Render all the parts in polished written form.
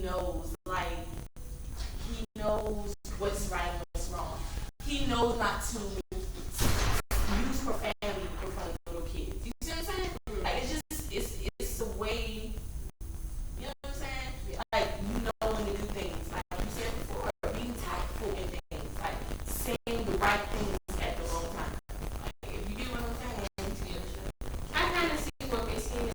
knows, like, he knows what's right and what's wrong. He knows not to use profanity in front of little kids. You see what I'm saying? Like, it's just, it's the way, you know what I'm saying? Like, you know when to do things. Like you said before, being tactful in things. Like, saying the right things at the wrong time. Like, if you get what I'm saying, I kind of see what they saying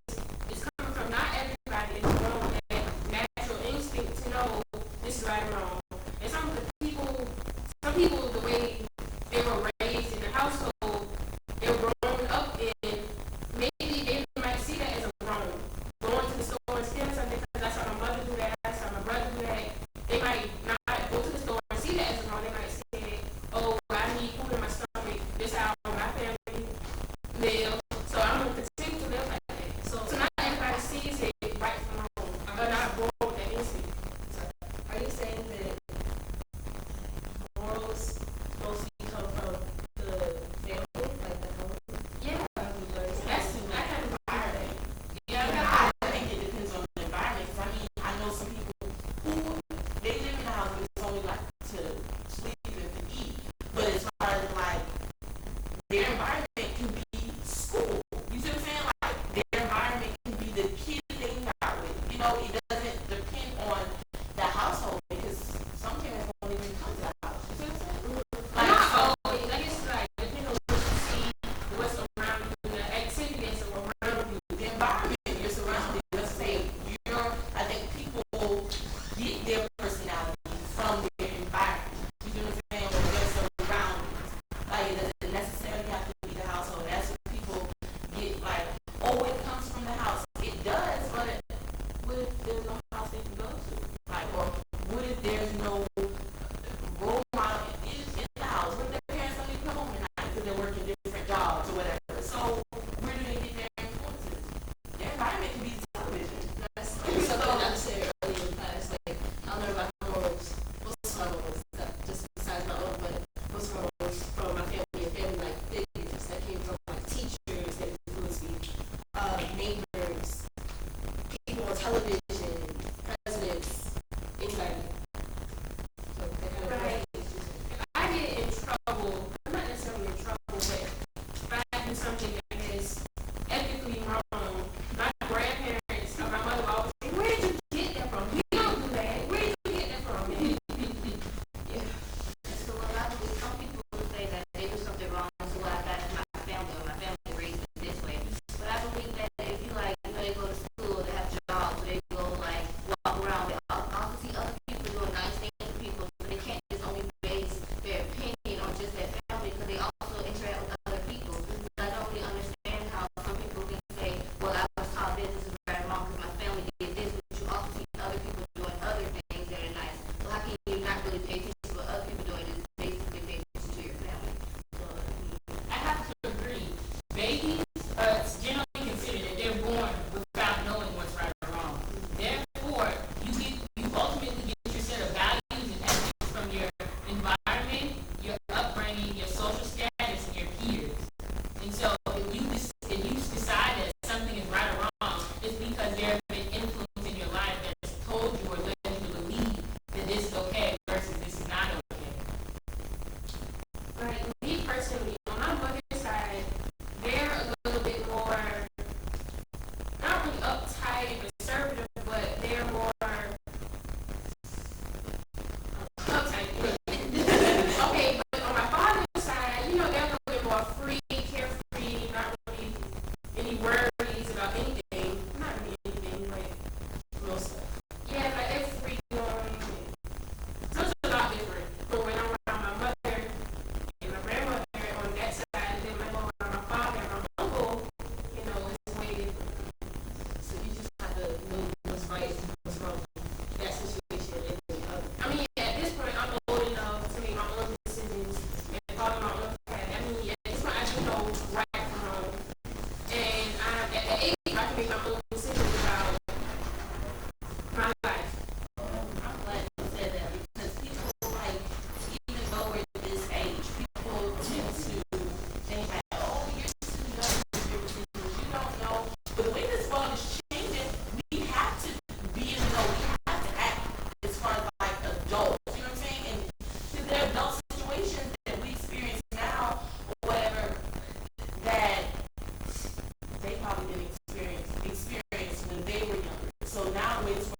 is coming from. Not everybody is born with that natural instinct to know this is right and wrong. And some people, the way they were raised in the household, they're growing up in, maybe they might see that as a wrong. Going to the store and stealing something because I saw my mother do that, I saw my brother do that. They might not go to the store and see that as a wrong. They might say, oh, I need food in my stomach. This is how my family live. So I'm going to continue to live like that. So not everybody sees it right from wrong. They're not born with that instinct. Are you saying that morals mostly come from the family, like the home? Yeah. that's I kind of buy that. yeah, I think it depends on the environment. 'Cause I mean, I know some people who they live in a house, but it's only like to sleep and to eat. But as far as like their environment can be school. You see what I'm saying? Like their environment can be the kids they hang out with. You know, it doesn't depend on the household because some parents won't even come to the house. You see what I'm saying? Like, Not so always. I guess like depending on what you see, what's around you, the activity that's around you. the environment you're surrounded. Let's say I think people get their personality from their environment. You know what I'm saying? Or their surroundings. Like it doesn't necessarily have to be the household. That's what people get like, oh, it comes from the house. It does, but with the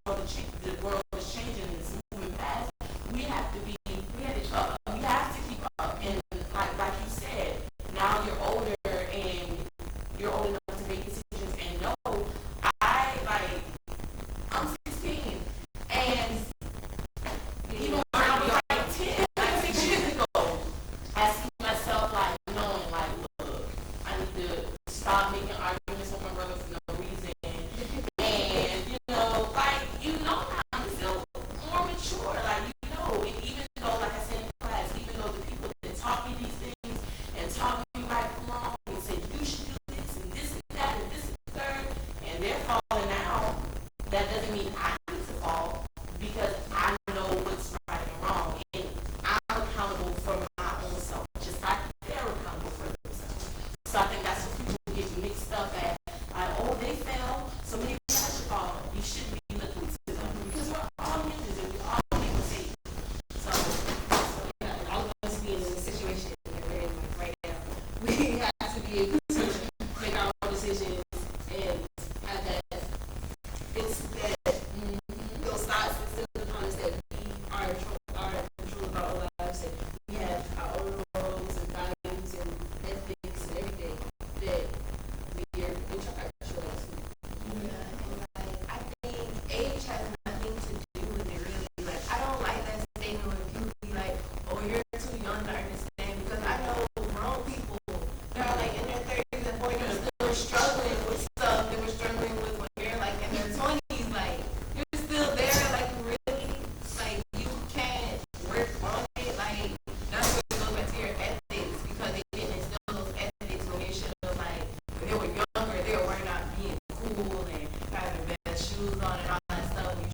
the world is changing and it's moving fast. We have to we have to keep up. And like you said, now you're older and you're old enough to make decisions and know. I'm 16 and even when I was like 10, like 6 years ago, I see myself like knowing like, look, I need to stop making arguments with my brother for no reason. And now I'm still more mature. Like and even though, like I said in class, even though the people that taught me these things and taught me right from wrong and said you should do this and that and this and the third, and they're falling out, that doesn't mean I need to fall because I know what's right and wrong, and I'm accountable for my own self, just like they're accountable for themselves. So I think that's what people get mixed up at. Like, oh, they fell, so maybe I should fall. You shouldn't be looking to them because we're all humans and we all make mistakes. So Yeah, all of us being in the situation that we're in right now, we have to be able to make our own decisions and have that. It's that those thoughts instilled upon us that we are in control of our own lives and we have our own morals and values and ethics and everything that we are in charge of. Yeah, and I think age has nothing to do with it really. Like, I don't like that statement when people be like, oh, you're too young to understand, because I know grown people that are like in their 30s and 40s still struggling with stuff they were struggling with when they're like in their 20s. Like, you're still there, like, really? Like, you can't work on it. Like, that's what goes back to your ethics, because they didn't instill those ethics when they should have, like, when they were younger, they were worried about being cool and having best shoes on and all that stuff. You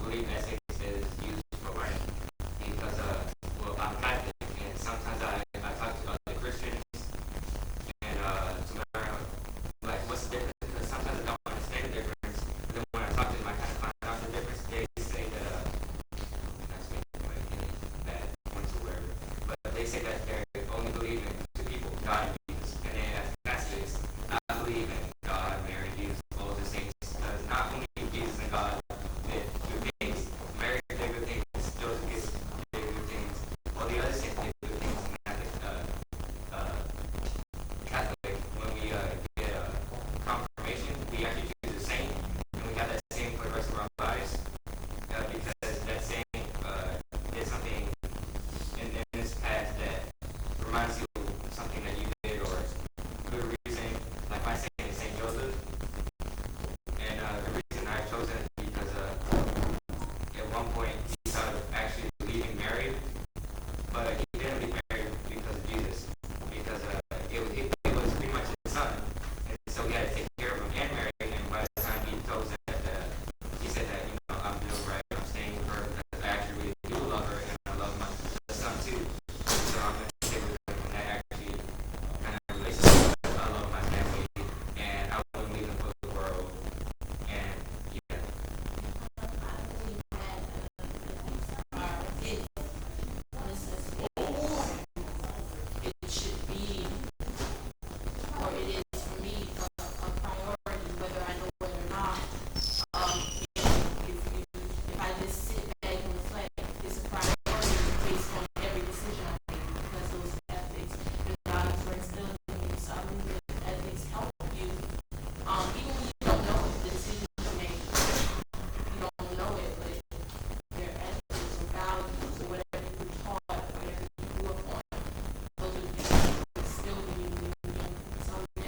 believe that Satan's is used for right because well, I'm Catholic and sometimes I talk to other Christians and to learn like what's the difference because sometimes I don't understand the difference. But then when I talk to them, I kind of find out the difference. They say that not speaking like any bad points or whatever, but they say that they only believe in two people, God and Jesus. And then as Catholics, I believe in God, Mary, Jesus, all the saints. Because not only Jesus and God did good things, Mary did good things, Joseph did good things, all the other saints did good things. Catholic, when we get confirmation, we actually choose a saint, and we have that saint for the rest of our lives, because that saint did something in this past that reminds you of something that you did or good reason. Like my saint is Saint Joseph, and the reason I chose him is because at one point